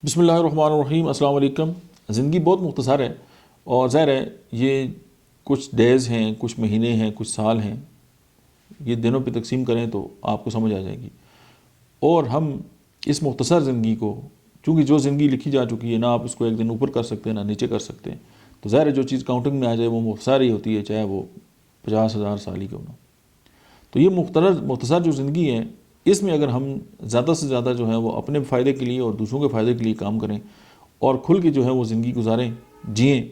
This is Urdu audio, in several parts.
بسم اللہ الرحمن الرحیم۔ السلام علیکم۔ زندگی بہت مختصر ہے اور ظاہر ہے یہ کچھ ڈیز ہیں، کچھ مہینے ہیں، کچھ سال ہیں، یہ دنوں پہ تقسیم کریں تو آپ کو سمجھ آ جائے گی۔ اور ہم اس مختصر زندگی کو، چونکہ جو زندگی لکھی جا چکی ہے، نہ آپ اس کو ایک دن اوپر کر سکتے ہیں نہ نیچے کر سکتے ہیں، تو ظاہر ہے جو چیز کاؤنٹنگ میں آ جائے وہ مختصر ہی ہوتی ہے، چاہے وہ 50,000 سال ہی کیوں نہ۔ تو یہ مختصر جو زندگی ہے، اس میں اگر ہم زیادہ سے زیادہ جو ہے وہ اپنے فائدے کے لیے اور دوسروں کے فائدے کے لیے کام کریں اور کھل کے جو ہے وہ زندگی گزاریں، جئیں،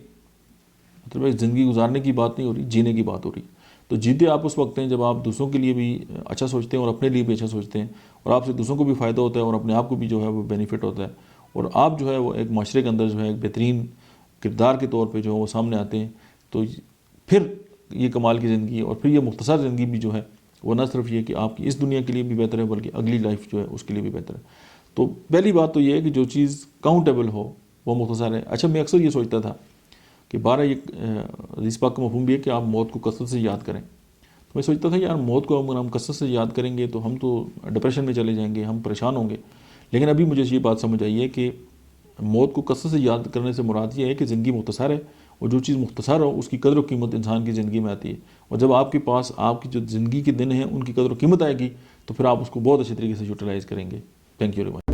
مطلب زندگی گزارنے کی بات نہیں ہو رہی، جینے کی بات ہو رہی۔ تو جیتے آپ اس وقت ہیں جب آپ دوسروں کے لیے بھی اچھا سوچتے ہیں اور اپنے لیے بھی اچھا سوچتے ہیں، اور آپ سے دوسروں کو بھی فائدہ ہوتا ہے اور اپنے آپ کو بھی جو ہے وہ بینیفٹ ہوتا ہے، اور آپ جو ہے وہ ایک معاشرے کے اندر جو ہے ایک بہترین کردار کے طور پہ جو ہے وہ سامنے آتے ہیں، تو پھر یہ کمال کی زندگی اور پھر یہ مختصر زندگی بھی جو ہے وہ نہ صرف یہ کہ آپ کی اس دنیا کے لیے بھی بہتر ہے بلکہ اگلی لائف جو ہے اس کے لیے بھی بہتر ہے۔ تو پہلی بات تو یہ ہے کہ جو چیز کاؤنٹیبل ہو وہ مختصر ہے۔ اچھا، میں اکثر یہ سوچتا تھا کہ یہ حدیث پاک کا مفہوم بھی ہے کہ آپ موت کو کثرت سے یاد کریں۔ تو میں سوچتا تھا یار موت کو اگر ہم کثرت سے یاد کریں گے تو ہم تو ڈپریشن میں چلے جائیں گے، ہم پریشان ہوں گے۔ لیکن ابھی مجھے یہ بات سمجھ آئی ہے کہ موت کو کثرت سے یاد کرنے سے مراد یہ ہے کہ زندگی مختصر ہے، اور جو چیز مختصر ہو اس کی قدر و قیمت انسان کی زندگی میں آتی ہے، اور جب آپ کے پاس آپ کی جو زندگی کے دن ہیں ان کی قدر و قیمت آئے گی تو پھر آپ اس کو بہت اچھے طریقے سے یوٹیلائز کریں گے۔ Thank you very much.